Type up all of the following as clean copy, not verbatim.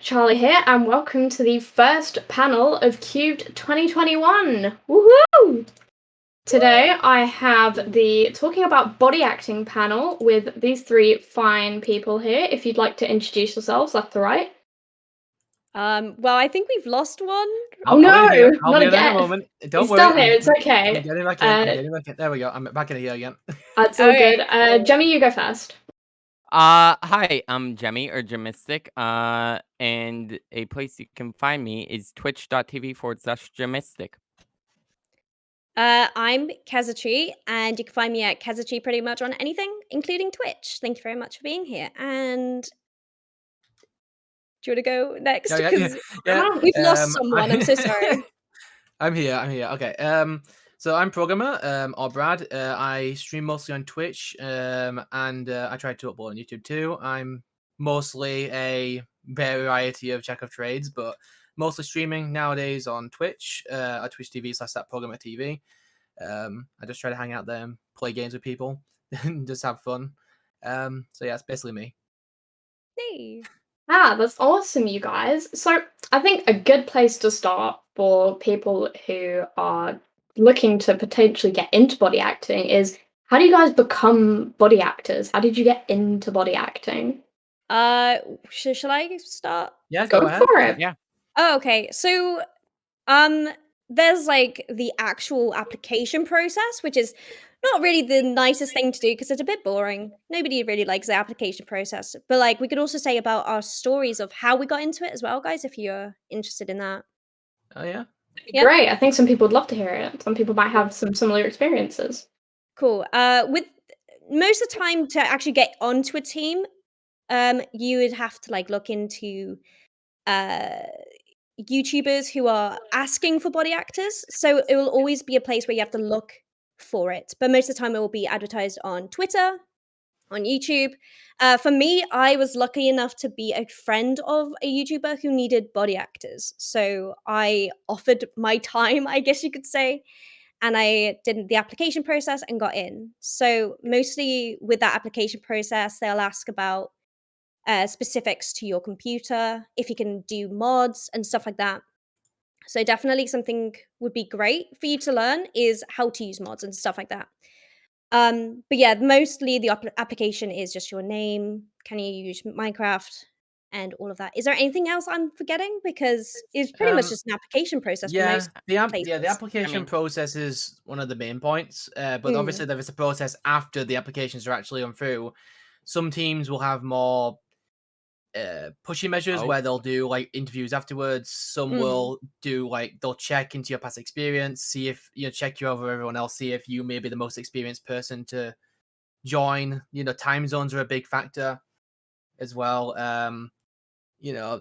Charlie here, and welcome to the first panel of Cubed 2021. Woohoo! Today I have the Talking About Body Acting panel with these three fine people here. If you'd like to introduce yourselves left to right. Well, I think we've lost one. Oh no, I'll be here. I'll not be in a again. moment. Don't He's worry. still here, it's I'm okay. getting back in. I'm getting back in. There we go. I'm back in here again. It's all Okay, good. cool. Jemmy, you go first. Hi, I'm Jemmy or Gemistic. And a place you can find me is twitch.tv/Gemistic. I'm Kazuchi, and you can find me at Kazuchi pretty much on anything, including Twitch. Thank you very much for being here. And do you want to go next? Yeah. Because Yeah. we've lost someone. I'm so sorry. I'm here. Okay. So I'm programmer, or Brad. I stream mostly on Twitch, and I try to upload on YouTube too. I'm mostly a variety of jack of trades, but mostly streaming nowadays on Twitch, at Twitch TV/programmer TV. I just try to hang out there and play games with people and just have fun. So yeah, it's basically me. Hey. That's awesome, you guys. So I think a good place to start for people who are looking to potentially get into body acting is, how do you guys become body actors? How did you get into body acting? Shall I start? Yeah, Go go ahead. for it. Yeah. Oh, okay. So, there's like the actual application process, which is not really the nicest thing to do because it's a bit boring. Nobody really likes the application process. But like, we could also say about our stories of how we got into it as well, guys, if you're interested in that. Oh yeah. Yeah. Great. I think some people would love to hear it. Some people might have some similar experiences. Cool. With most of the time to actually get onto a team, you would have to like look into uh YouTubers who are asking for body actors. So it will always be a place where you have to look for it. But most of the time, it will be advertised on Twitter, on YouTube. For me, I was lucky enough to be a friend of a YouTuber who needed body actors. So I offered my time, I guess you could say, and I did the application process and got in. So mostly with that application process, they'll ask about specifics to your computer, if you can do mods and stuff like that. So definitely something would be great for you to learn is how to use mods and stuff like that. But yeah, mostly the application is just your name. Can you use Minecraft and all of that? Is there anything else I'm forgetting? Because it's pretty much just an application process for most places. The application process is one of the main points. But obviously there is a process after the applications are actually gone through. Some teams will have more pushy measures where they'll do like interviews afterwards. Some will do like they'll check into your past experience, see if check you over everyone else, see if you may be the most experienced person to join. Time zones are a big factor as well.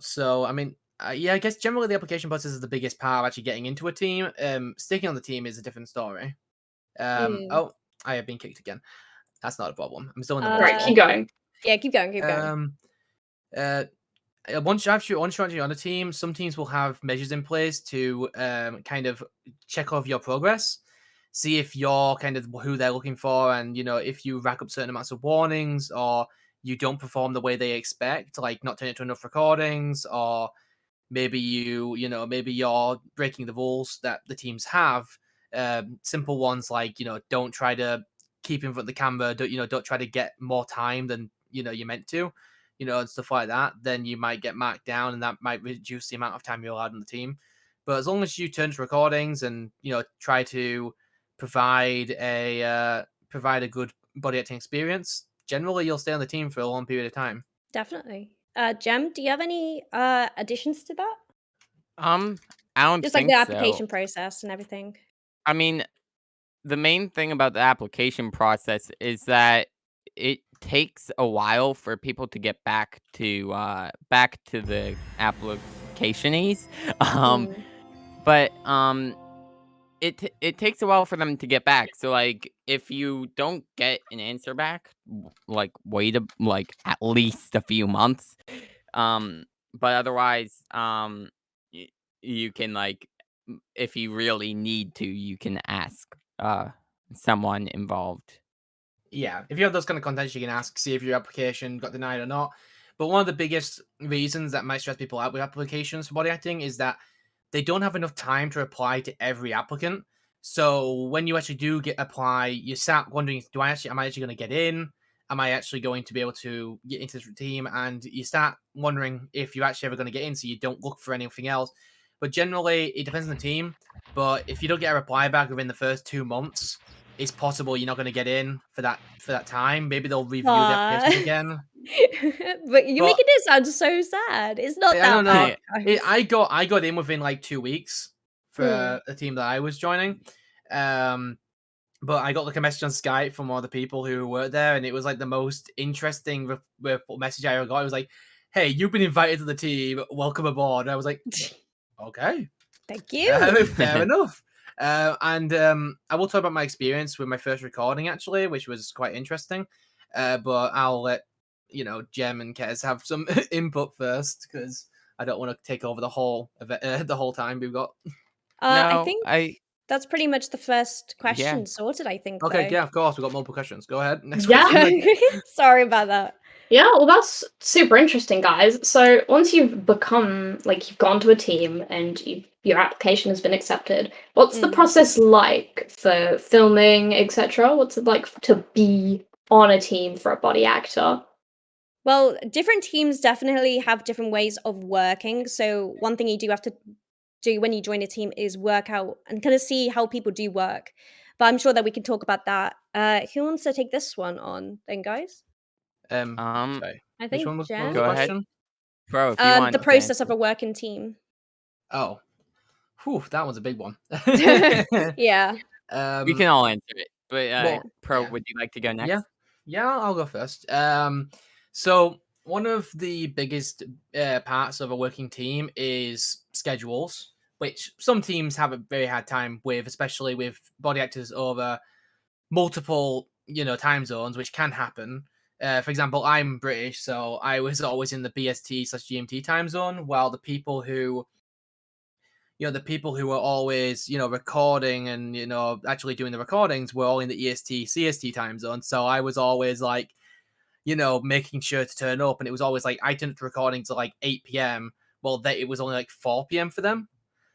So I mean, yeah, I guess generally the application process is the biggest part of actually getting into a team. Sticking on the team is a different story. Oh, I have been kicked again. That's not a problem. I'm still in the Right, keep going. Yeah, keep going. Once you're actually on a team, some teams will have measures in place to kind of check off your progress, see if you're kind of who they're looking for, and if you rack up certain amounts of warnings or you don't perform the way they expect, like not turning to enough recordings, or maybe maybe you're breaking the rules that the teams have. Simple ones like don't try to keep in front of the camera, don't try to get more time than you're meant to, and stuff like that. Then you might get marked down, and that might reduce the amount of time you're allowed on the team. But as long as you turn to recordings and try to provide a good body acting experience, generally you'll stay on the team for a long period of time. Definitely. Jem, do you have any additions to that? I don't Just like think the so. application process and everything. I mean, the main thing about the application process is that it takes a while for people to get back to the application-ies. But it takes a while for them to get back. So like if you don't get an answer back, like wait like at least a few months. But otherwise, you can like if you really need to, you can ask someone involved. Yeah, if you have those kind of contents, you can ask, see if your application got denied or not. But one of the biggest reasons that might stress people out with applications for body acting is that they don't have enough time to apply to every applicant. So when you actually do apply, you start wondering, am I actually going to get in? Am I actually going to be able to get into this team? And you start wondering if you're actually ever going to get in, so you don't look for anything else. But generally, it depends on the team. But if you don't get a reply back within the first 2 months, it's possible you're not going to get in for that time. Maybe they'll review the application Aw. again. But you're But making it sound so sad. It's not I that don't know. bad, guys. I got in within like 2 weeks for the team that I was joining. But I got like a message on Skype from one of the people who were there, and it was like the most interesting message I ever got. It was like, "Hey, you've been invited to the team. Welcome aboard." And I was like, "Okay, Thank you. fair enough." And I will talk about my experience with my first recording actually, which was quite interesting. But I'll let Jem and Kez have some input first because I don't want to take over the whole time we've got. I No, think I that's pretty much the first yeah. question sorted, I think, Okay, though. yeah, of course, we've got multiple questions. Go ahead. Next Yeah. question. Sorry about that. Yeah, well, that's super interesting, guys. So once you've become, like, you've gone to a team and your application has been accepted, what's the Mm. process like for filming, etc.? What's it like to be on a team for a body actor? Well, different teams definitely have different ways of working. So one thing you do have to do when you join a team is work out and kind of see how people do work. But I'm sure that we can talk about that. Who wants to take this one on then, guys? Sorry. I Which think one was Jen. the Go ahead. question? Bro, if you want The to process of answer. a working team. Oh, whew, that one's a big one. Yeah. We can all answer it. But well, Pro, yeah. would you like to go next? Yeah, I'll go first. So one of the biggest parts of a working team is schedules, which some teams have a very hard time with, especially with body actors over multiple, time zones, which can happen. For example, I'm British, so I was always in the BST/GMT time zone, while the people who were always, recording and, actually doing the recordings were all in the EST/CST time zone. So I was always like, making sure to turn up. And it was always like, I turned up to recordings at like 8 p.m. Well, it was only like 4 p.m. for them.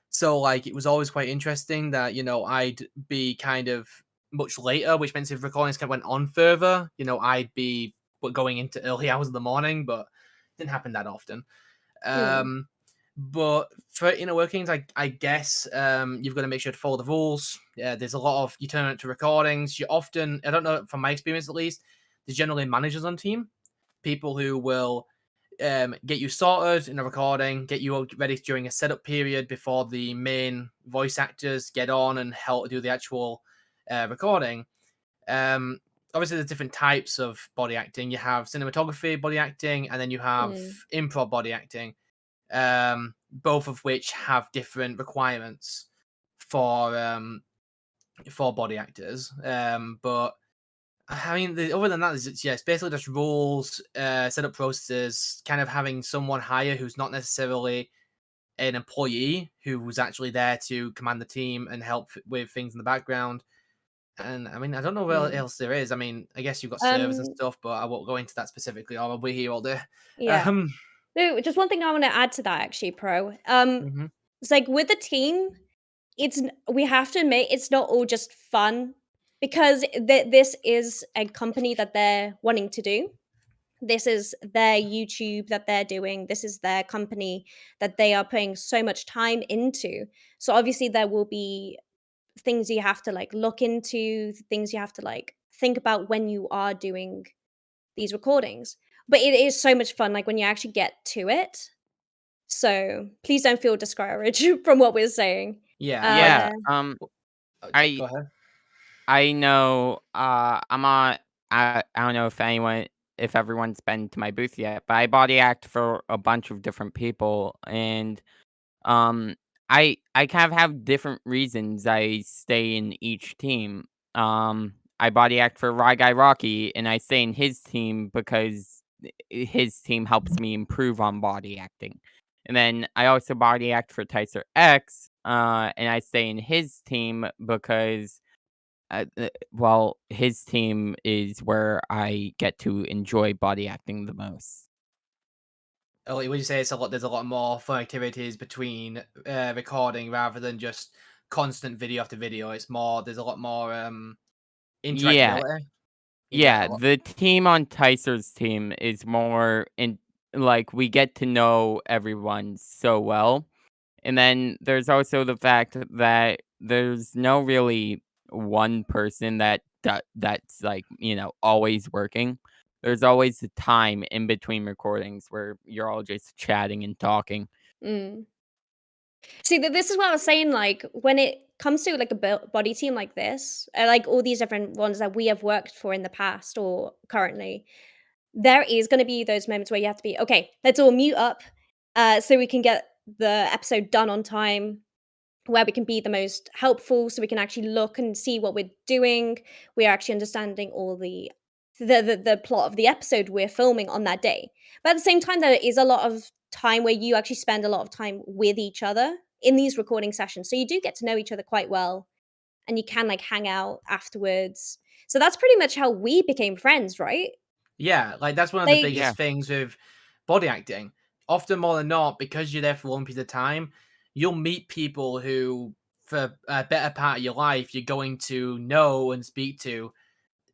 So like, it was always quite interesting that, I'd be kind of much later, which meant if recordings kind of went on further, I'd be going into early hours of the morning, but it didn't happen that often. But for inner workings, I guess you've got to make sure to follow the rules. There's a lot of, you turn it to recordings. You often, I don't know, from my experience at least, there's generally managers on team, people who will get you sorted in a recording, get you ready during a setup period before the main voice actors get on and help do the actual recording. Obviously, there's different types of body acting. You have cinematography body acting, and then you have improv body acting. Both of which have different requirements for body actors. But I mean, other than that, it's basically just rules, setup processes, kind of having someone hire who's not necessarily an employee who's actually there to command the team and help with things in the background. And I mean, I don't know what else there is. I mean, I guess you've got servers and stuff, but I won't go into that specifically. Or we're here all day. Yeah. No, just one thing I want to add to that, actually, Pro. It's like with the team, we have to admit it's not all just fun because this is a company that they're wanting to do. This is their YouTube that they're doing. This is their company that they are putting so much time into. So obviously there will be things you have to like look into, things you have to like think about when you are doing these recordings. But it is so much fun, like when you actually get to it. So please don't feel discouraged from what we're saying. Yeah. Go ahead. I know. I'm on. I don't know if everyone's been to my booth yet, but I body act for a bunch of different people, and I kind of have different reasons I stay in each team. I body act for Rye Guy Rocky, and I stay in his team because his team helps me improve on body acting. And then I also body act for Tyser X, and I stay in his team because well, his team is where I get to enjoy body acting the most. would you say it's a lot? There's a lot more fun activities between recording rather than just constant video after video. It's more. There's a lot more Yeah, interactability. You get a yeah. lot. The team on Tyser's team is more in like we get to know everyone so well. And then there's also the fact that there's no really one person that's like, always working. There's always a time in between recordings where you're all just chatting and talking. Mm. See, this is what I was saying. Like when it comes to like a body team like this, like all these different ones that we have worked for in the past or currently, there is going to be those moments where you have to be okay. Let's all mute up, so we can get the episode done on time, where we can be the most helpful, so we can actually look and see what we're doing. We're actually understanding all the plot of the episode we're filming on that day. But at the same time, there is a lot of time where you actually spend a lot of time with each other in these recording sessions. So you do get to know each other quite well, and you can like hang out afterwards. So that's pretty much how we became friends, right? Yeah, like that's one of the Like, biggest Yeah. things with body acting. Often more than not, because you're there for a long period of time, you'll meet people who, for a better part of your life, you're going to know and speak to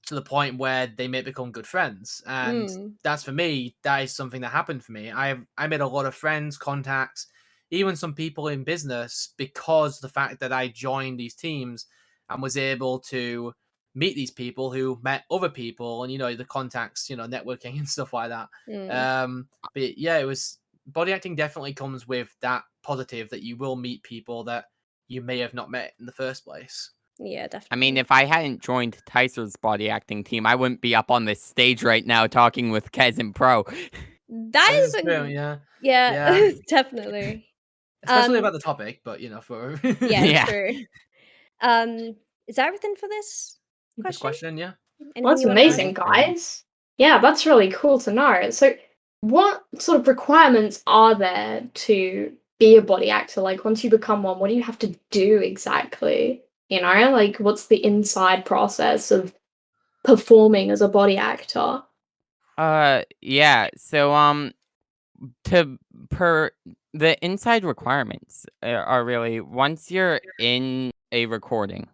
the point where they may become good friends. And that's for me, that is something that happened for me. I made a lot of friends, contacts, even some people in business because the fact that I joined these teams and was able to meet these people who met other people and the contacts, networking and stuff like that. But yeah, it was body acting definitely comes with that positive that you will meet people that you may have not met in the first place. yeah, I definitely. mean, if I hadn't joined Tyser's body acting team, I wouldn't be up on this stage right now talking with Kez and Pro. That This is is true, yeah. yeah, Yeah. definitely. Especially Um, about the topic, but for yeah, Yeah. true. Is that everything for this this question? question, yeah. Anything Well, that's you want to add? amazing, guys. Yeah, that's really cool to know. So, what sort of requirements are there to be a body actor? Like, once you become one, what do you have to do exactly? Like, what's the inside process of performing as a body actor? Yeah. So, to per the inside requirements are really once you're in a recording,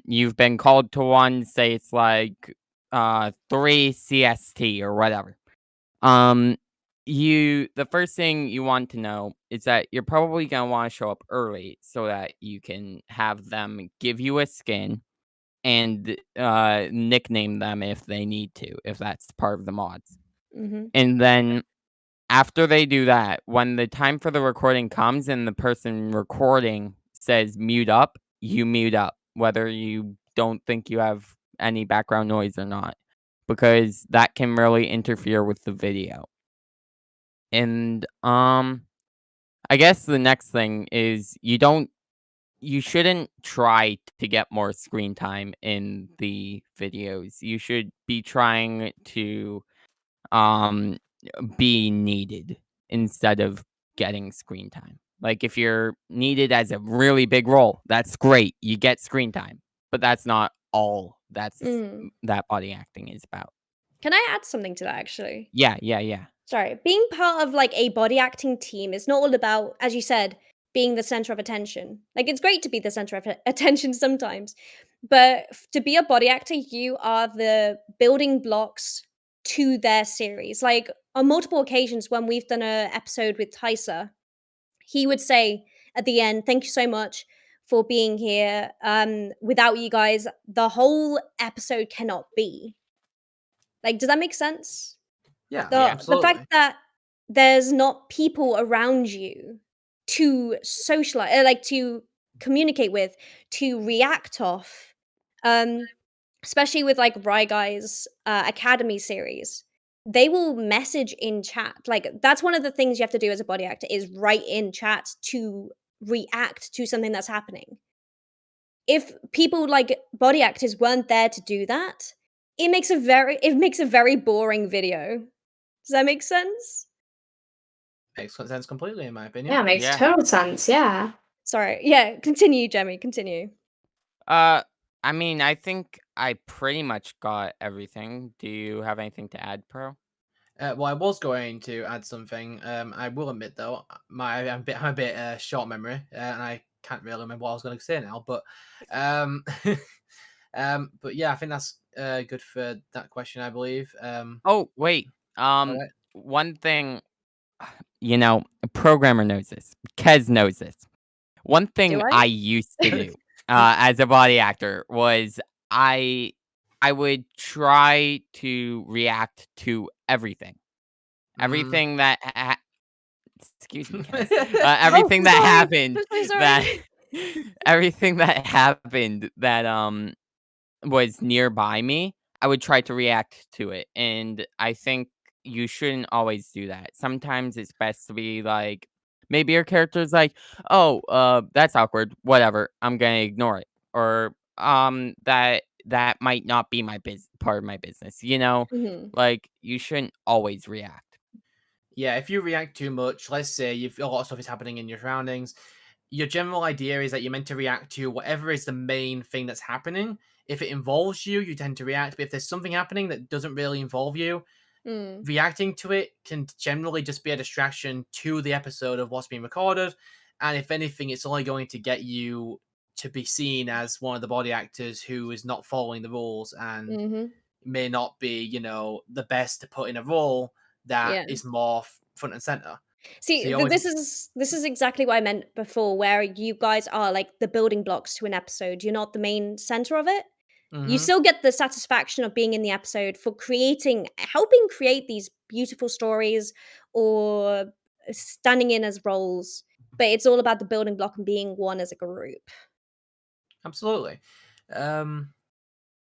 you've been called to one, say it's like 3 CST or whatever. The first thing you want to know is that you're probably gonna want to show up early so that you can have them give you a skin and nickname them if they need to, if that's part of the mods. Mm-hmm. And then after they do that, when the time for the recording comes and the person recording says mute up, you mute up, whether you don't think you have any background noise or not, because that can really interfere with the video. And I guess the next thing is you shouldn't try to get more screen time in the videos. You should be trying to um be needed instead of getting screen time. Like if you're needed as a really big role, that's great. You get screen time. But that's not all that body acting is about. Can I add something to that actually? Yeah. Sorry, being part of like a body acting team is not all about, as you said, being the center of attention. Like it's great to be the center of attention sometimes, but to be a body actor, you are the building blocks to their series. Like on multiple occasions when we've done an episode with Tyser, he would say at the end, "Thank you so much for being here. Without you guys, the whole episode cannot be." Like, does that make sense? Yeah, The absolutely. fact that there's not people around you to socialize, like to communicate with, to react off, um, especially with like Rye Guys Academy series, they will message in chat. Like that's one of the things you have to do as a body actor is write in chat to react to something that's happening. If people like body actors weren't there to do that, it makes a very boring video. Does that make sense? Makes sense completely, in my opinion. Yeah, makes Yeah. total sense. Yeah. Sorry. Yeah, continue, Jemmy. Continue. I mean, I think I pretty much got everything. Do you have anything to add, Pro? Well, I was going to add something. I will admit though, I'm a bit short memory, and I can't really remember what I was going to say now. But, um, but yeah, I think that's good for that question. I believe. Oh, wait. All right. One thing, a programmer knows this. Kez knows this. One Do thing I? I used to do as a body actor was I I would try to react to everything. Mm. Everything that excuse me, Kez. Oh, Everything I'm that sorry. happened I'm so that sorry. everything that happened that was nearby me, I would try to react to it. And I think you shouldn't always do that. Sometimes it's best to be like, maybe your character's like, oh, that's awkward. Whatever. I'm gonna ignore it. Or that might not be my part of my business. Mhm. Like you shouldn't always react. Yeah, if you react too much, let's say a lot of stuff is happening in your surroundings, your general idea is that you're meant to react to whatever is the main thing that's happening. If it involves you, you tend to react. But if there's something happening that doesn't really involve you, Mm. reacting to it can generally just be a distraction to the episode of what's being recorded. And if anything, it's only going to get you to be seen as one of the body actors who is not following the rules and Mhm. may not be, the best to put in a role that Yeah. is more front and center. So See, you always, this is exactly what I meant before, where you guys are like the building blocks to an episode. You're not the main center of it. You Mhm. still get the satisfaction of being in the episode for helping create these beautiful stories or standing in as roles. But it's all about the building block and being one as a group. Absolutely. Um,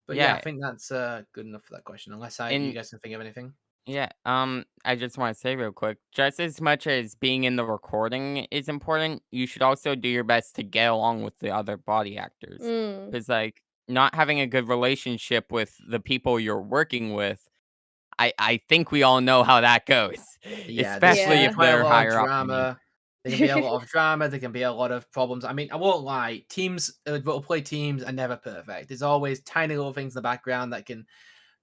but yeah, I Yeah. think that's good enough for that question. Unless you And guys can think of anything. yeah, I just want to say real quick, just as much as being in the recording is important, you should also do your best to get along with the other body actors. Mm. Because like not having a good relationship with the people you're working with, I think we all know how that goes. Yeah, there's Especially Yeah. if quite a they're lot of higher up than you. drama. There can be a lot of drama. There can be a lot of problems. I mean, I won't lie. Role play teams are never perfect. There's always tiny little things in the background that can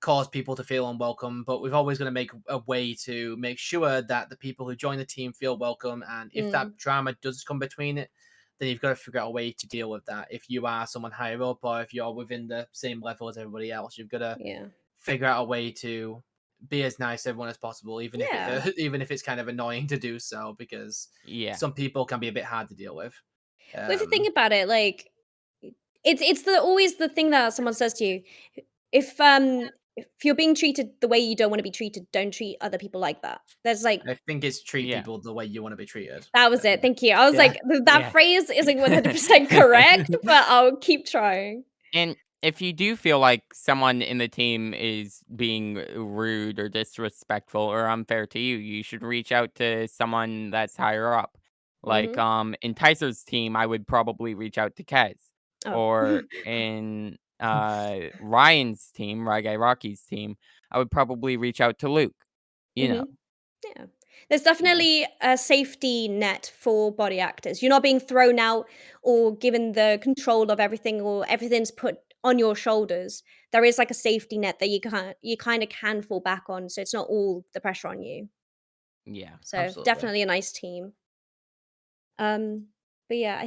cause people to feel unwelcome. But we've always got to make a way to make sure that the people who join the team feel welcome. And if Mm. that drama does come between it, then you've got to figure out a way to deal with that. If you are someone higher up or if you're within the same level as everybody else, you've got to Yeah. figure out a way to be as nice to everyone as possible, even if Yeah. even if it's kind of annoying to do so, because Yeah. some people can be a bit hard to deal with. Well, if you think about it, like it's the always the thing that someone says to you. If you're being treated the way you don't want to be treated, don't treat other people like that. There's like I think it's treat Yeah. people the way you want to be treated. that was it. Thank you. I was Yeah. like, that Yeah. phrase isn't 100% correct, but I'll keep trying. And if you do feel like someone in the team is being rude or disrespectful or unfair to you, you should reach out to someone that's higher up. Like Mhm. in Tyser's team, I would probably reach out to Kez. Oh. Or in Ryan's team, Ry Guy Rocky's team, I would probably reach out to Luke. You know. Mhm. Yeah. There's definitely a safety net for body actors. You're not being thrown out or given the control of everything or everything's put on your shoulders. There is like a safety net that you kind of can fall back on, so it's not all the pressure on you. Yeah. So Absolutely. definitely a nice team. Um, but yeah,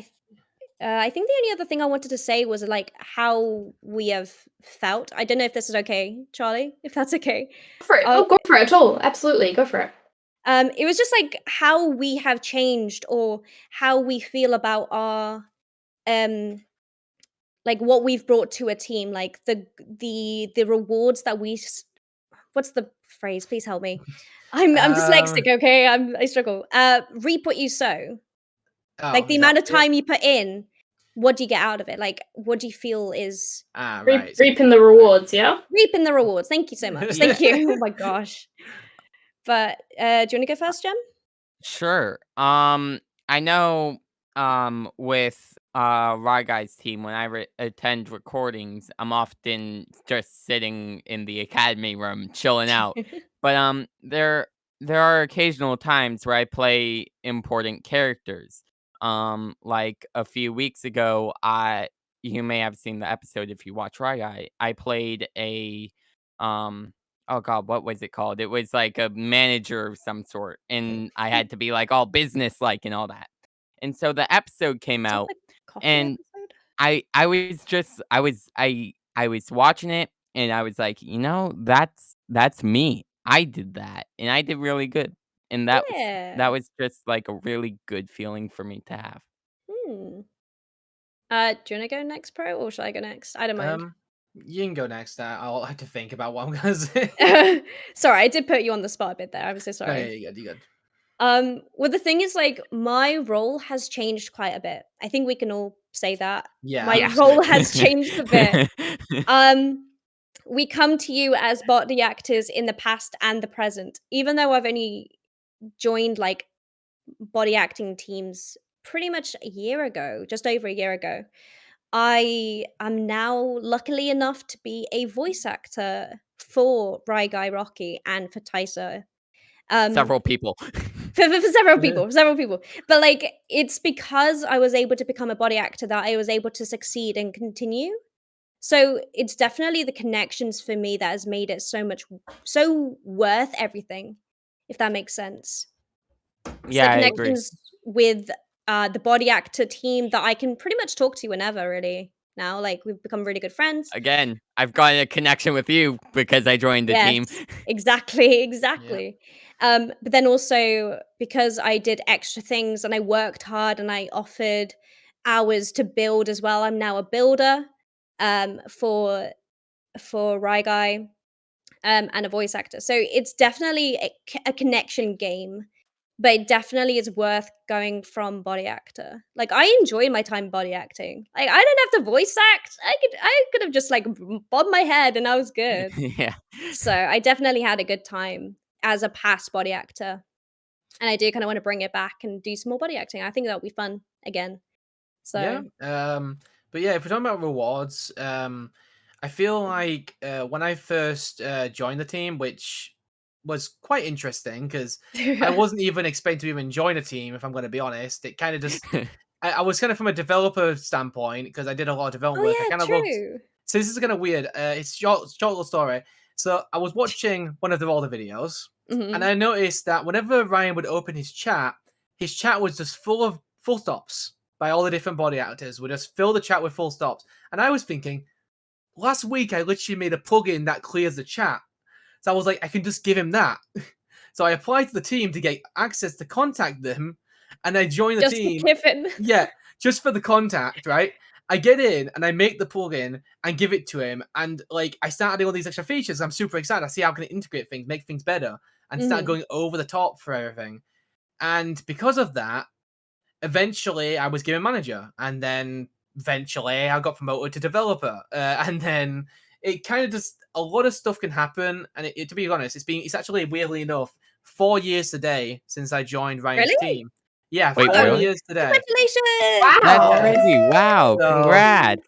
I think the only other thing I wanted to say was like how we have felt. I don't know if this is okay, Charlie. If that's okay. Go for it. Uh, Oh, go for it at all. Absolutely, go for it. it was just like how we have changed or how we feel about our um like what we've brought to a team, like the rewards that what's the phrase? Please help me. I'm Um. dyslexic, okay? I struggle. Reap what you sow. Oh, Like the is that amount of it? time you put in, what do you get out of it? Like what do you feel is Ah, Reap, right. reaping the rewards, yeah? reaping the rewards? Thank you so much. Yeah. Thank you. Oh my gosh. But do you want to go first, Jem? Sure. I know with Ry Guy's team when I attend recordings, I'm often just sitting in the academy room chilling out. But there are occasional times where I play important characters. Like a few weeks ago, you may have seen the episode if you watch Ry Guy. I played a um oh god, what was it called? It was like a manager of some sort, and I had to be like all business like and all that. And so the episode came Is that out, the coffee and episode? I was just I was watching it, and I was like, that's me. I did that, and I did really good, and that Yeah. was just like a really good feeling for me to have. Hmm. Do you wanna go next, Pro, or should I go next? I don't mind. You can go next. I'll have to think about what I'm gonna say. Sorry, I did put you on the spot a bit there. I'm so No, yeah, sorry. you good. You good. Well, the thing is, like, my role has changed quite a bit. I think we can all say that. Yeah, My Yeah. role has changed a bit. We come to you as body actors in the past and the present. Even though I've only joined like body acting teams pretty much a year ago, just over a year ago, I am now luckily enough to be a voice actor for Guy Rocky and for Taisa. Several people. For several Yeah. people. But like it's because I was able to become a body actor that I was able to succeed and continue. So it's definitely the connections for me that has made it so worth everything, if that makes sense. It's the Yeah, I agree. connections with the body actor team that I can pretty much talk to whenever, really. Now, like we've become really good friends. Again, I've got a connection with you because I joined the team. Yes, exactly. But then also because I did extra things and I worked hard and I offered hours to build as well. I'm now a builder for Guy and a voice actor. So it's definitely a connection game, but it definitely is worth going from body actor. Like I enjoy my time body acting. Like I don't have to voice act. I could have just like bobbed my head and I was good. Yeah. So I definitely had a good time as a past body actor. And I do kind of want to bring it back and do some more body acting. I think that'll be fun again. Yeah. So But yeah, if we're talking about rewards, I feel like when I first joined the team, which was quite interesting because I wasn't even expecting to even join a team. If I'm going to be honest, it kind of just I was kind of from a developer standpoint because I did a lot of development work. I oh kind yeah, of looked. true. So this is kind of weird. It's short little story. So I was watching one of all the videos, and Hmm. I noticed that whenever Ryan would open his chat was just full of full stops by all the different body actors. Would just fill the chat with full stops, and I was thinking, last week I literally made a plugin that clears the chat. So I was like, I can just give him that. So I applied to the team to get access to contact them, and I joined the Just for team. Kiffin. Yeah, just for the contact, right? I get in and I make the plugin and give it to him, and like I start adding all these extra features. I'm super excited. I see how I can integrate things, make things better, and start Mhm. going over the top for everything. And because of that, eventually I was given manager, and then eventually I got promoted to developer, and then it kind of just a lot of stuff can happen. And to be honest, it's actually weirdly enough 4 years today since I joined Ryan's Really? team. Yeah, Wait, four really? years today. Congratulations! That's Wow. crazy. Wow. So- Congrats.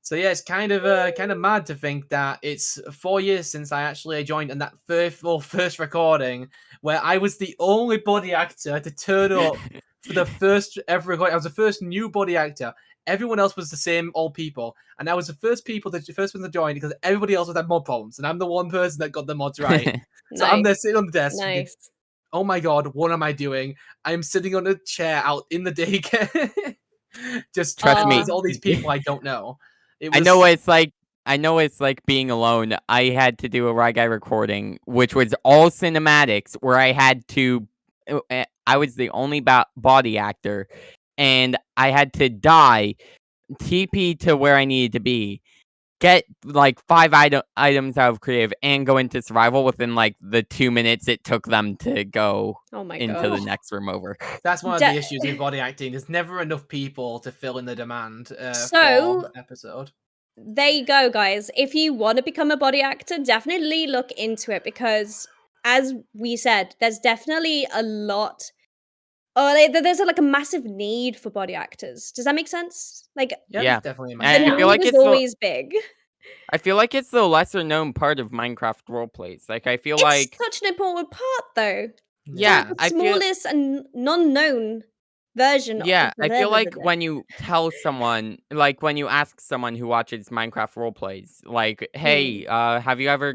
So yeah, it's kind of mad to think that it's 4 years since I actually joined, and that first recording where I was the only body actor to turn up for the first ever recording. I was the first new body actor. Everyone else was the same old people, and I was the first person to join because everybody else had mod problems, and I'm the one person that got the mods right. So I'm there sitting on the desk. thinking, Nice. oh my god, what am I doing? I'm sitting on a chair out in the daycare, just Trust me. talking to all these people I don't know. I know what it's like. I know it's like being alone. I had to do a Rye Guy recording, which was all cinematics, where I had to. I was the only body actor, and I had to die, TP to where I needed to be, get like 5 items out of creative, and go into survival within like the 2 minutes it took them to go Oh my into god. the next room over. That's one of Ja- the issues with body acting. There's never enough people to fill in the demand So- for an episode. There you go, guys. If you want to become a body actor, definitely look into it because, as we said, there's definitely a lot. There's like a massive need for body actors. Does that make sense? Like Yeah. Definitely. the And I need feel like is it's the- always big. I feel like it's the lesser known part of Minecraft roleplays. Like I feel It's like such an important part, though. Yeah, the I feel- smallest and non-known version Yeah, of I feel whatever like when you tell someone, like when you ask someone who watches Minecraft roleplays, like, "Hey, have you ever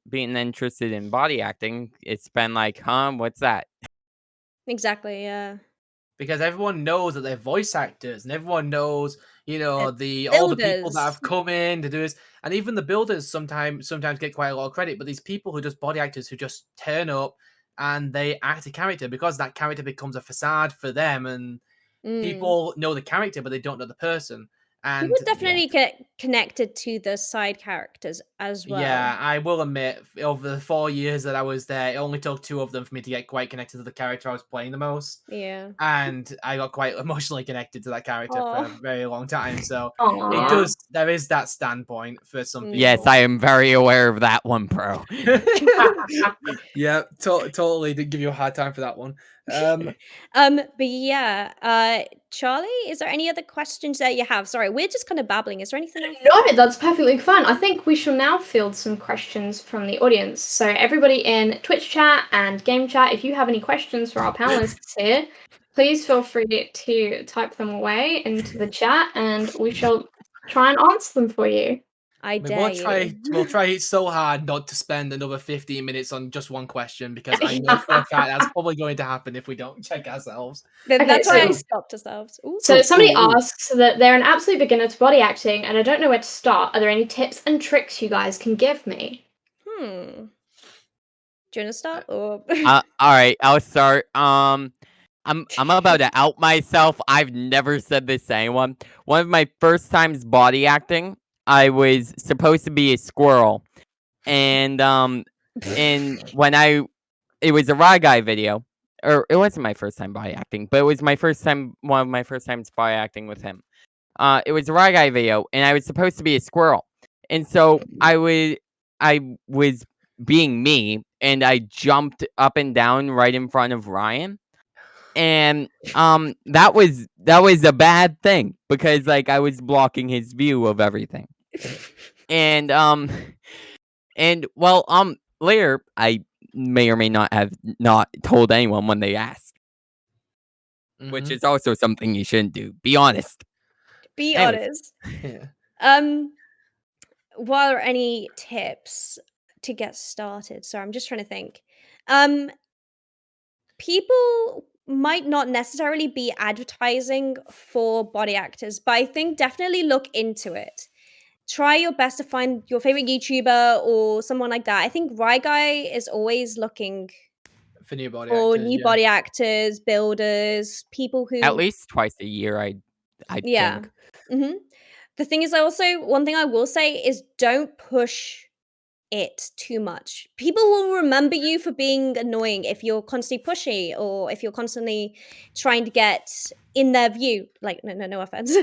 been interested in body acting?" It's been like, "Huh, what's that?" Exactly, yeah. Because everyone knows that they're voice actors, and everyone knows, They're all the people that builders. have come in to do this, and even the builders sometimes get quite a lot of credit. But these people who just body actors who just turn up and they act a character because that character becomes a facade for them, and Mm. people know the character but they don't know the person. People And Yeah. definitely get connected to the side characters as well. yeah, I will admit, over the 4 years that I was there, it only took 2 of them for me to get quite connected to the character I was playing the most. Yeah. And I got quite emotionally connected to that character for a Oh. very long time. So Aw. there is that standpoint for some Mm. Yes, people. I am very aware of that one, bro. Yeah, totally did give you a hard time for that one. But yeah, Charlie, is there any other questions that you have? Sorry, we're just kind of babbling. Is there anything else? No, that's perfectly fine. I think we shall now field some questions from the audience. So, everybody in Twitch chat and game chat, if you have any questions for our panelists here, please feel free to type them away into the chat and we shall try and answer them for you. I mean, dare you. we'll try so hard not to spend another 15 minutes on just one question, because I know for a fact that's probably going to happen if we don't check ourselves. Then Okay, that's why I so- stopped ourselves. Ooh. So, somebody ooh. asks that they're an absolute beginner to body acting and I don't know where to start. Are there any tips and tricks you guys can give me? Do you want to start or? All right, I'll start. I'm about to out myself. I've never said this to anyone. One of my first times body acting, I was supposed to be a squirrel, and when it was a Raw Guy video, or it wasn't my first time body acting, but it was my first time, one of my first times body acting with him. It was a Raw Guy video, and I was supposed to be a squirrel, and so I was being me, and I jumped up and down right in front of Ryan. And that was a bad thing because like I was blocking his view of everything. And and well later I may or may not have not told anyone when they asked, which Mhm. is also something you shouldn't do. Be honest. Be Anyways. honest. Yeah. What are any tips to get started? Sorry, I'm just trying to think. People might not necessarily be advertising for body actors, but I think definitely look into it. Try your best to find your favorite YouTuber or someone like that. I think Ryguy is always looking For new body for actors, new yeah. body actors, builders, people who At least twice a year I yeah. think. hmm The thing is, one thing I will say is don't push it too much. People will remember you for being annoying if you're constantly pushy or if you're constantly trying to get in their view. Like, no offense.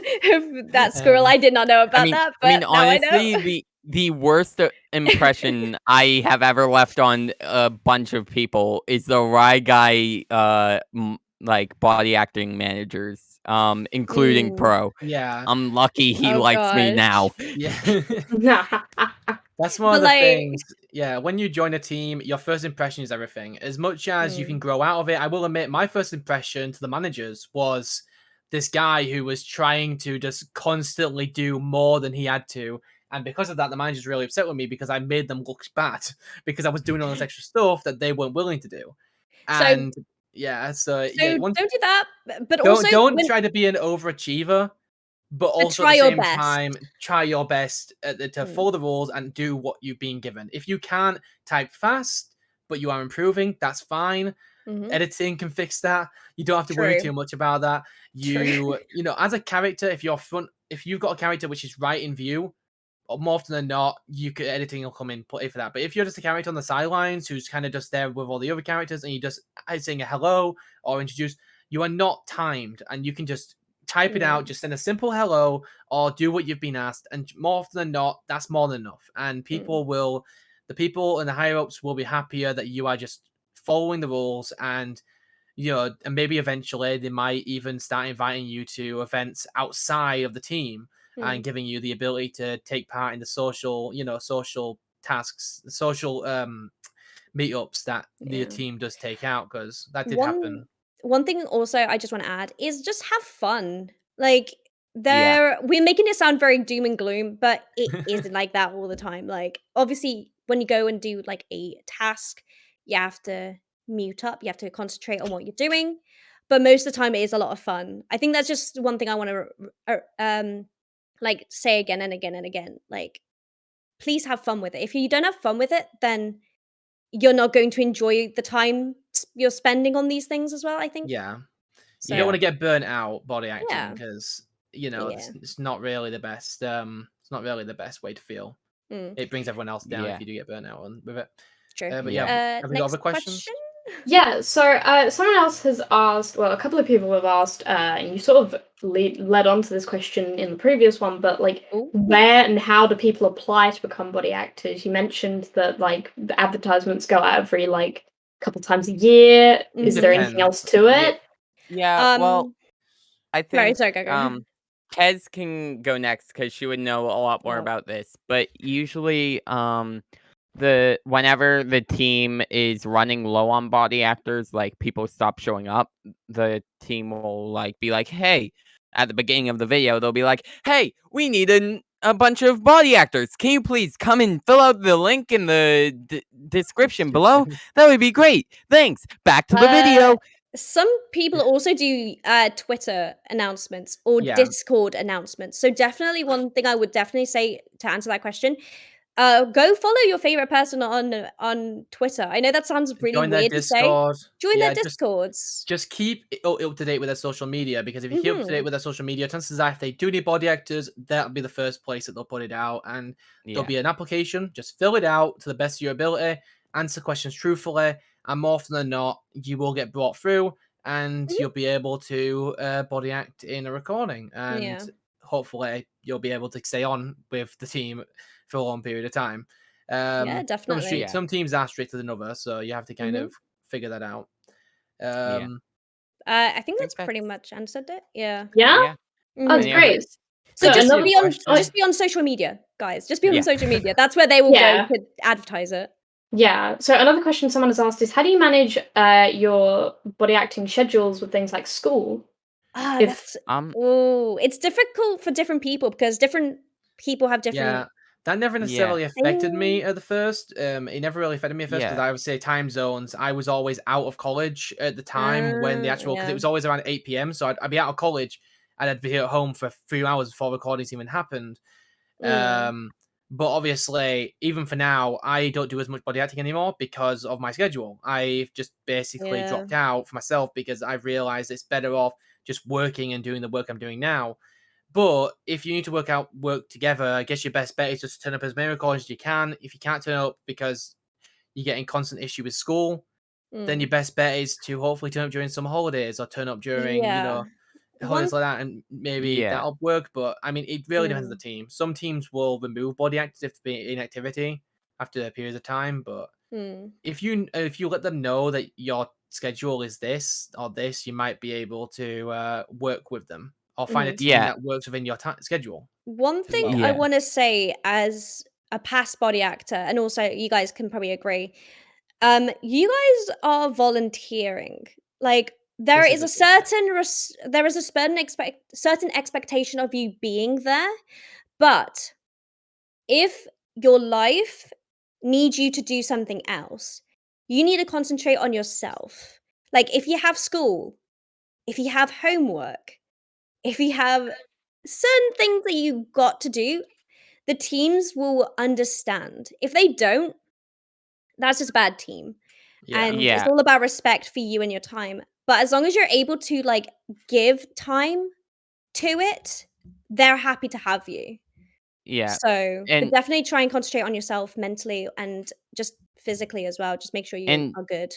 That squirrel, I did not know about that, I mean, but now I know. honestly, the worst impression I have ever left on a bunch of people is the Rye Guy, like body acting managers, including Ooh. Pro. Yeah. I'm lucky he Oh likes me now. gosh. Yeah. That's one But of the like, things. Yeah, when you join a team, your first impression is everything. As much as you can grow out of it, I will admit my first impression to the managers was this guy who was trying to just constantly do more than he had to. And because of that, the manager's really upset with me because I made them look bad because I was doing all this extra stuff that they weren't willing to do. so And yeah, so yeah, don't do that. But don't also don't when try to be an overachiever, but also at try the your same best. time try your best to Mm, follow the rules and do what you've been given. If you can't type fast but you are improving, that's fine. mhm. Editing can fix that. You don't have to worry True. too much about that. True. As a character, if you've got a character which is right in view, more often than not, editing will come in play for that. But if you're just a character on the sidelines who's kind of just there with all the other characters and you just saying a hello or introduce, you are not timed and you can just type it out, just send a simple hello or do what you've been asked. And more often than not, that's more than enough. And the people and the higher ups will be happier that you are just following the rules, and and maybe eventually they might even start inviting you to events outside of the team and giving you the ability to take part in the social tasks, social meetups that the Yeah. team does take out, because that did One happen. one thing also I just want to add is just have fun. Like Yeah. we're making it sound very doom and gloom, but it isn't like that all the time. Like obviously when you go and do like a task, you have to mute up, you have to concentrate on what you're doing. But most of the time it is a lot of fun. I think that's just one thing I want to like say again and again and again. Like please have fun with it. If you don't have fun with it, then you're not going to enjoy the time you're spending on these things as well, I think. Yeah. So You don't want to get burnt out body acting yeah. because you know Yeah. it's not really the best. It's not really the best way to feel. Mm, It brings everyone else down if Yeah. you do get burnt out with it. true. But Yeah. yeah, have we got Next other questions? question. Yeah, so someone else has asked, well, a couple of people have asked, and you sort of led on to this question in the previous one, but like, Ooh. where and how do people apply to become body actors? You mentioned that like the advertisements go out every like couple times a year. Is there anything else Depends. to Yeah. it? Yeah. Well, I Sorry, think go. Kez can go next because she would know a lot more Oh. about this. But usually, whenever the team is running low on body actors, like people stop showing up, the team will like be like, "Hey," at the beginning of the video, they'll be like, "Hey, we need a bunch of body actors. Can you please come and fill out the link in the description below? That would be great. Thanks. Back to the video." Some people also do Twitter announcements or Yeah. Discord announcements. So definitely one thing I would definitely say to answer that question, go follow your favorite person on Twitter. I know that sounds really Join their weird to say. Discord. Join Yeah, their Discords. just keep up to date with their social media because if you keep up to date Mhm. with their social media, chances are if they do need body actors, that'll be the first place that they'll put it out. And there'll Yeah. be an application. Just fill it out to the best of your ability, answer questions truthfully, and more often than not, you will get brought through and Mhm. you'll be able to body act in a recording. And Yeah. hopefully you'll be able to stay on with the team for a long period of time. Yeah, Some, definitely. Yeah. some teams are stricter than others, so you have to kind Mhm. of figure that out. Yeah. I think I that's think pretty that's much answered it. Yeah. Yeah? yeah. Oh, that's Mhm. Any other? great. So So just another be on question. just be on social media, guys. Just be on Yeah. social media. That's where they will Yeah. go to advertise it. Yeah. So another question someone has asked is, how do you manage your body acting schedules with things like school? Ah, If that's it's difficult for different people because different people have Yeah, different that never necessarily affected me things. at the first. It never really affected me at first because Yeah. I would say time zones. I was always out of college at the time when the actual because it Yeah. was always around 8 p.m. So I'd be out of college and I'd be at home for 3 hours before recordings even happened. Mm. But obviously, even for now, I don't do as much body acting anymore because of my schedule. I've just basically Yeah. dropped out for myself because I've realized it's better off just working and doing the work I'm doing now. But if you need to work together, I guess your best bet is just turn up as many recordings as you can. If you can't turn up because you're getting constant issue with school, then your Mm. best bet is to hopefully turn up during summer holidays or turn up during, Yeah. holidays One like that, and maybe Yeah. that'll work. But I mean, it really depends on the mm. team. Some teams will remove body actors if they're inactivity after periods of time. But Mm. if you let them know that your schedule is this or this, you might be able to work with them or find a Mhm. team Yeah. that works within your schedule One as thing well. I Yeah. want to say as a past body actor, and also you guys can probably agree, you guys are volunteering. Like there This is is a a big thing. there is a certain expectation of you being there, but if your life needs you to do something else, you need to concentrate on yourself. Like if you have school, if you have homework, if you have certain things that you got to do, the teams will understand. If they don't, that's just a bad team. Yeah. And it's Yeah. all about respect for you and your time. But as long as you're able to like give time to it, they're happy to have you. Yeah. But And definitely try and concentrate on yourself mentally and just physically as well. Just make sure you and are good.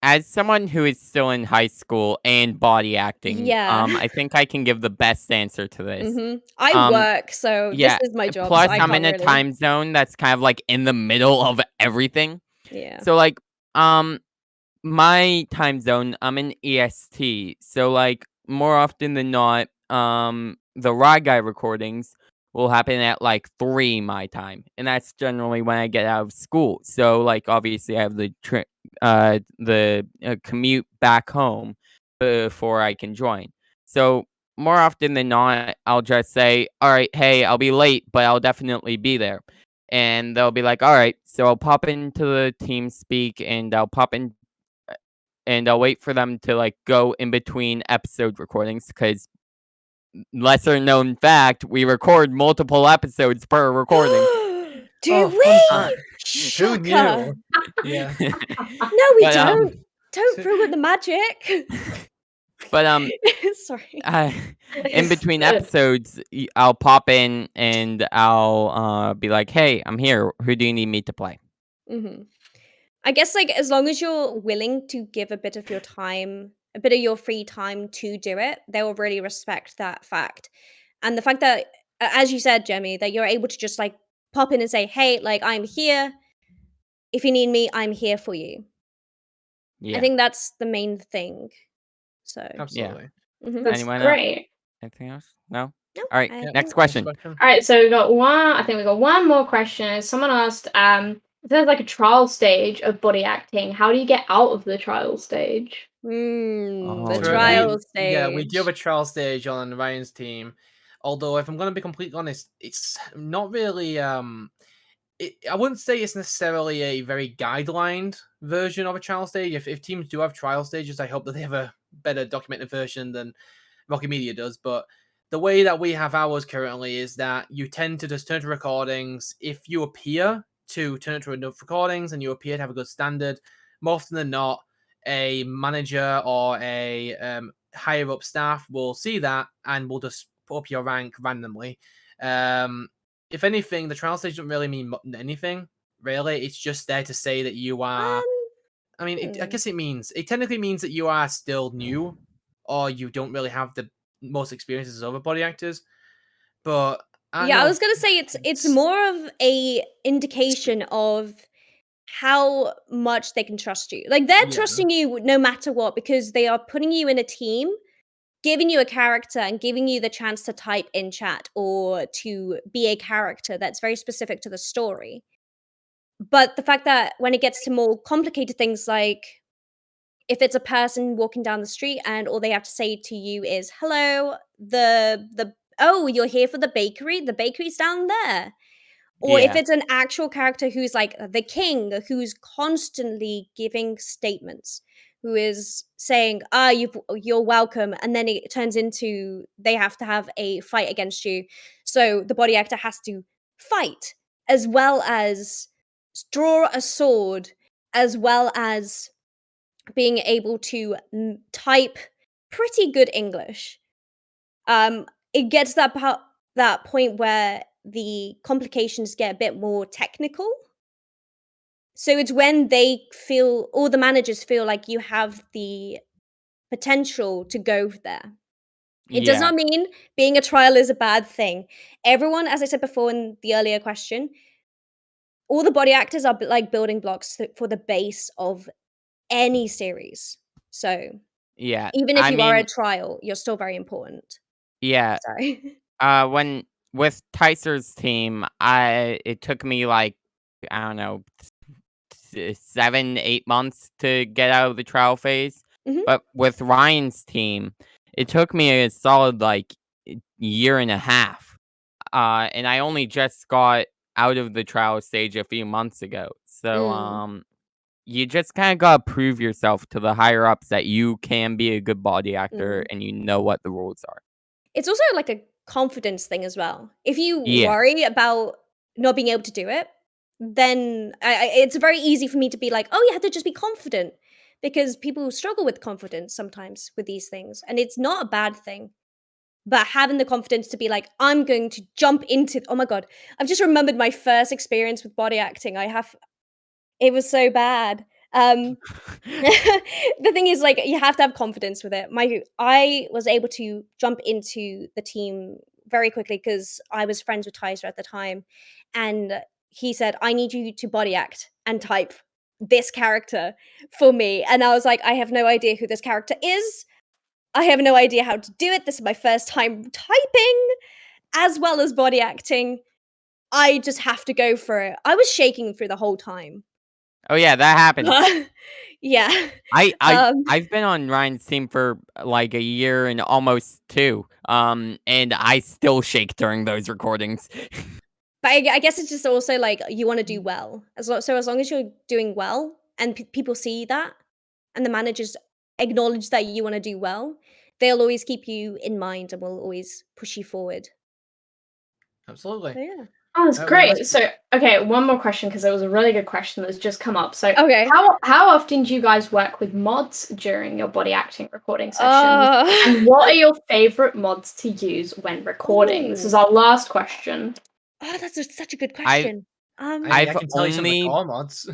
as someone who is still in high school and body acting, Yeah. I think I can give the best answer to this. I Um, work, so this yeah. is my job, so Plus, I I'm can't in a really. time zone that's kind of like in the middle of everything. Yeah. So, like, um, my time zone, I'm in EST. So, like, more often than not, the Rye Guy recordings will happen at like 3 my time. And that's generally when I get out of school. So, like, obviously, I have the commute back home. before I can join. So more often than not, I'll just say, "All right, hey, I'll be late, but I'll definitely be there." And they'll be like, "All right." So I'll pop into the team speak, and I'll pop in, and I'll wait for them to like go in between episode recordings because lesser known fact, we record multiple episodes per recording. Do Oh, we? fun fact. Who Shocker. knew? Yeah. No, we But, don't. Don't ruin the magic. But Sorry. in between Yes. episodes, I'll pop in and I'll be like, "Hey, I'm here. Who do you need me to play?" hmm I guess like as long as you're willing to give a bit of your time, a bit of your free time to do it, they will really respect that fact. And the fact that, as you said, Jemmy, that you're able to just like pop in and say, "Hey, like I'm here. If you need me, I'm here for you." I Yeah, think that's the main thing. So, Absolutely. mhm. That's anyone else? great. Anything else? No. No, All right, I Yeah. next think- question. All right, so we got one. I think we got one more question. Someone asked, if there's like a trial stage of body acting, how do you get out of the trial stage? the Oh, yeah. trial stage. Yeah, we do have a trial stage on Ryan's team. Although, if I'm going to be completely honest, it's not really. I wouldn't say it's necessarily a very guidelined version of a trial stage. If teams do have trial stages, I hope that they have a better documented version than Rocket Media does. But the way that we have ours currently is that you tend to just turn to recordings. If you appear to turn to enough recordings and you appear to have a good standard, more often than not, a manager or a higher up staff will see that and will just put up your rank randomly. If anything, the trial stage doesn't really mean anything. Really, it's just there to say that you are. I mean, I guess it technically means that you are still new, or you don't really have the most experience as other body actors. But I was gonna say it's more of a indication of how much they can trust you. Like they're Yeah. trusting you no matter what because they are putting you in a team, giving you a character and giving you the chance to type in chat or to be a character that's very specific to the story. But the fact that when it gets to more complicated things like if it's a person walking down the street and all they have to say to you is hello, oh, you're here for the bakery's down there. Or if Yeah. it's an actual character who's like the king, who's constantly giving statements, who is saying, you're welcome, and then it turns into they have to have a fight against you. So the body actor has to fight as well as draw a sword, as well as being able to type pretty good English. It gets that point where the complications get a bit more technical. So it's when they feel, all the managers feel like you have the potential to go there. It does not mean being a trial is a bad thing. Everyone, as I said before in the earlier question, all the body actors are like building blocks for the base of any series. So Yeah. even if I you are a mean, trial, you're still very important. yeah. Sorry. When with Tyser's team, it took me like I don't know 7-8 months to get out of the trial phase. Mhm. But with Ryan's team, it took me a solid like year and a half. And I only just got out of the trial stage a few months ago. So you just kind of gotta prove yourself to the higher ups that you can be a good body actor and you know what the rules are. It's also like a confidence thing as well. If you Yeah. worry about not being able to do it, then it's very easy for me to be like, oh, you have to just be confident because people struggle with confidence sometimes with these things. And it's not a bad thing. But having the confidence to be like, I'm going to jump into, oh my God, I've just remembered my first experience with body acting. It was so bad. The thing is, like, you have to have confidence with it. I was able to jump into the team very quickly because I was friends with Tyser at the time, and he said, "I need you to body act and type this character for me." And I was like, "I have no idea who this character is. I have no idea how to do it. This is my first time typing as well as body acting. I just have to go for it." I was shaking through the whole time. Oh yeah, that happens. Yeah. I've been on Ryan's team for like a year and almost 2. And I still shake during those recordings. But I guess it's just also like you want to do well. So as long as you're doing well and people see that, and the managers acknowledge that you want to do well, they'll always keep you in mind and will always push you forward. Absolutely. So yeah. Oh, that's Well, great. let's- So, okay, one more question because it was a really good question that's just come up. So, Okay. how often do you guys work with mods during your body acting recording sessions? And Uh, what are your favorite mods to use when recording? This is our last question. that's such a good I- question. I I've can tell you some of the only- core mods.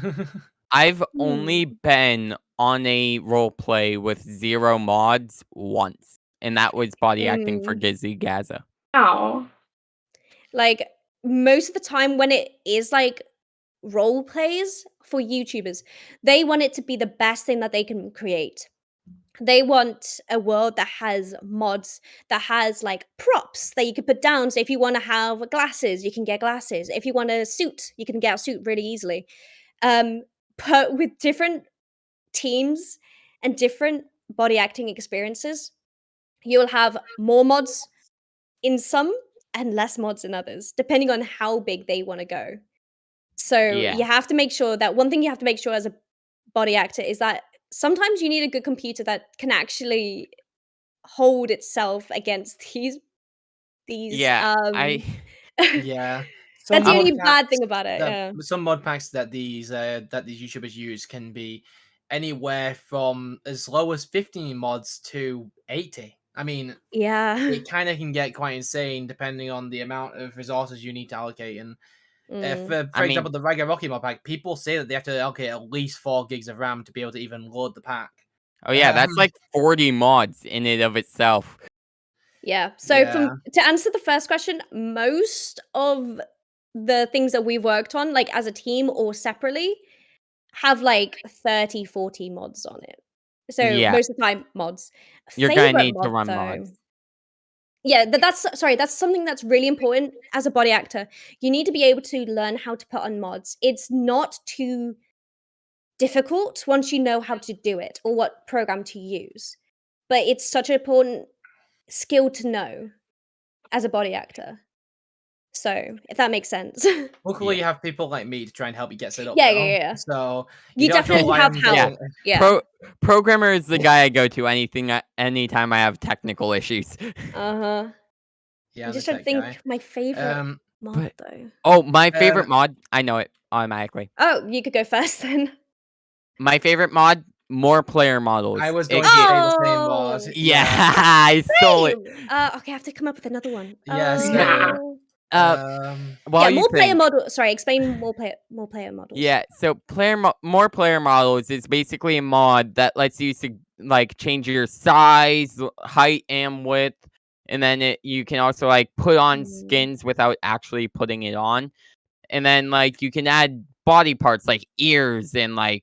I've only been on a role play with 0 mods once, and that was body acting for Gizzy Gaza. Oh, Like most of the time when it is like role plays for YouTubers, they want it to be the best thing that they can create. They want a world that has mods, that has like props that you can put down. So if you want to have glasses, you can get glasses. If you want a suit, you can get a suit really easily. But with different teams and different body acting experiences, you'll have more mods in some and less mods in others, depending on how big they want to go. So Yeah. you have to make sure that one thing you have to make sure as a body actor is that sometimes you need a good computer that can actually hold itself against these Yeah, I Yeah. that's the mod only packs bad thing about it. that- Yeah. Some mod packs that these YouTubers use can be anywhere from as low as 15 mods to 80. I mean, Yeah. it kind of can get quite insane depending on the amount of resources you need to allocate. And for I mean- example, the Ragga Rocky mod pack, people say that they have to allocate at least 4 gigs of RAM to be able to even load the pack. Oh yeah, that's Um, like 40 mods in and of itself. Yeah. So Yeah. to answer the first question, most of the things that we've worked on, like as a team or separately, have like 30, 40 mods on it. So Yeah. most of the time, mods. You're gonna Favorite need to mod, run though. mods. Yeah, that's something that's really important as a body actor. You need to be able to learn how to put on mods. It's not too difficult once you know how to do it or what program to use. But it's such an important skill to know as a body actor. So, if that makes sense. Luckily, Yeah. you have people like me to try and help you get set up. Yeah, though. yeah, yeah. So You don't have to definitely rely have on help. getting- Yeah. Programmer is the guy I go to anytime I have technical issues. Uh-huh. Yeah, I'm the just trying to tech think guy. my favorite mod but- though. Oh, my favorite Uh, mod, I know it automatically. Oh, you could go first then. My favorite mod, more player models. I was It going to gi- say the same mod. Oh! Yeah, I stole it. Same! Okay, I have to come up with another one. Yeah, same. Oh. While Yeah, you more player think, model. Sorry, explain more player models. yeah, so more player models is basically a mod that lets you like change your size, height, and width, and then you can also like put on skins without actually putting it on, and then like you can add body parts like ears and like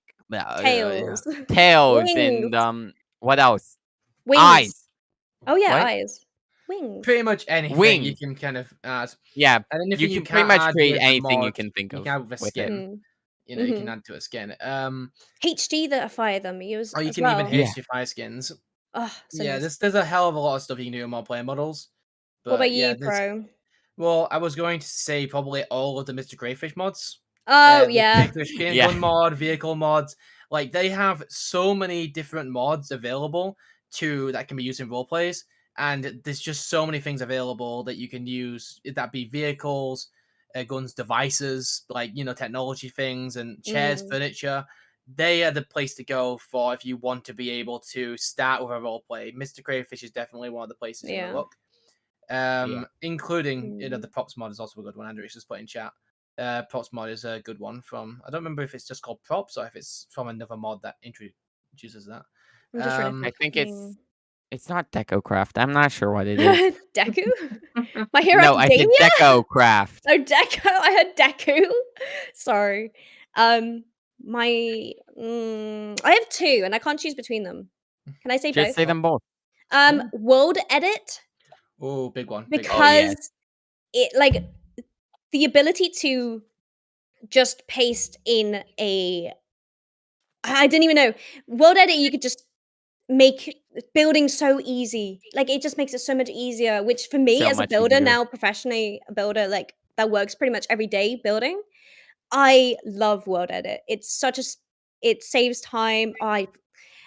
Tails. tails Wings. and what else? Wings. Eyes. Oh yeah, What? eyes. Wings. Pretty much anything you Wings. can kind of add. Yeah, And you anything can you pretty can't much add create with the anything you mod, can think you of can add with a with it. skin. You know, you can add to a skin. HD that fire them use Or you as can well. even Yeah. HDFI skins. Oh, so Yeah, nice. there's a hell of a lot of stuff you can do in more player models. What about But yeah, you, Pro? well, I was going to say probably all of the Mr. Greyfish mods. Oh The yeah. Greyfish skin Yeah. gun mod, vehicle mods. Like they have so many different mods available that can be used in role plays, and there's just so many things available that you can use. That be vehicles, guns, devices, like technology things and chairs, furniture. They are the place to go for if you want to be able to start with a role play. Mr. Crayfish is definitely one of the places you want to look. Including the props mod is also a good one. Andrew's just put in chat. Props mod is a good one from. I don't remember if it's just called props or if it's from another mod that introduces that. I'm just trying to I think it's not DecoCraft. I'm not sure what it is. think. Deku? My Hero No, I said Academia? DecoCraft. Oh, Deku. I heard Deku. Sorry. I have two, and I can't choose between them. Can I say Just both? say them both. World Edit, Oh, big one. Big because one. yes. it like the ability to just paste in a I didn't even know. World Edit, you could just make building so easy. Like it just makes it so much easier. Which for me So as a much builder easier. now, professionally a builder, like that works pretty much every day building. I love World Edit. It's such a it saves time. I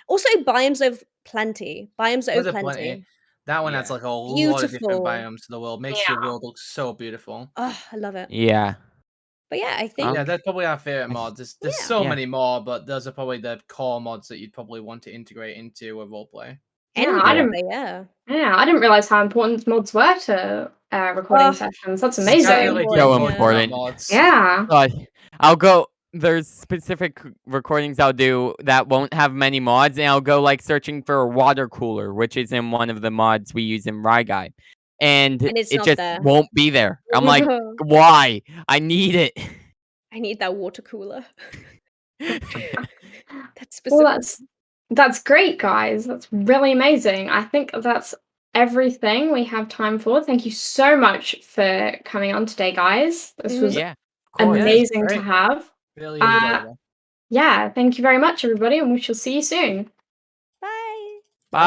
also Biomes of Plenty. Biomes There's of a plenty. Plenty. That one has Yeah. like a lot of different Beautiful. biomes to the world. Makes your Yeah. world look so beautiful. Oh, I love it. Yeah. But yeah, I think Yeah, that's probably our favorite I th- mods. There's Yeah. so Yeah. many more, but those are probably the core mods that you'd probably want to integrate into a roleplay. any Yeah, I Yeah. roleplay, yeah. Yeah, I didn't realize how important mods were to recording Oh, sessions. That's so amazing. Definitely important, keep So talking yeah. about important. mods. Yeah. God, I'll go. There's specific recordings I'll do that won't have many mods, and I'll go like searching for a water cooler, which is in one of the mods we use in Ryguy, and And it's it not just there. won't be there. I'm like, why? I need it. I need that water cooler. That's Well, specific. that's great, guys. That's really amazing. I think that's everything we have time for. Thank you so much for coming on today, guys. This was Yeah, of course. amazing to great. have. Really Uh, enjoyable. Yeah, thank you very much, everybody, and we shall see you soon. Bye. Bye.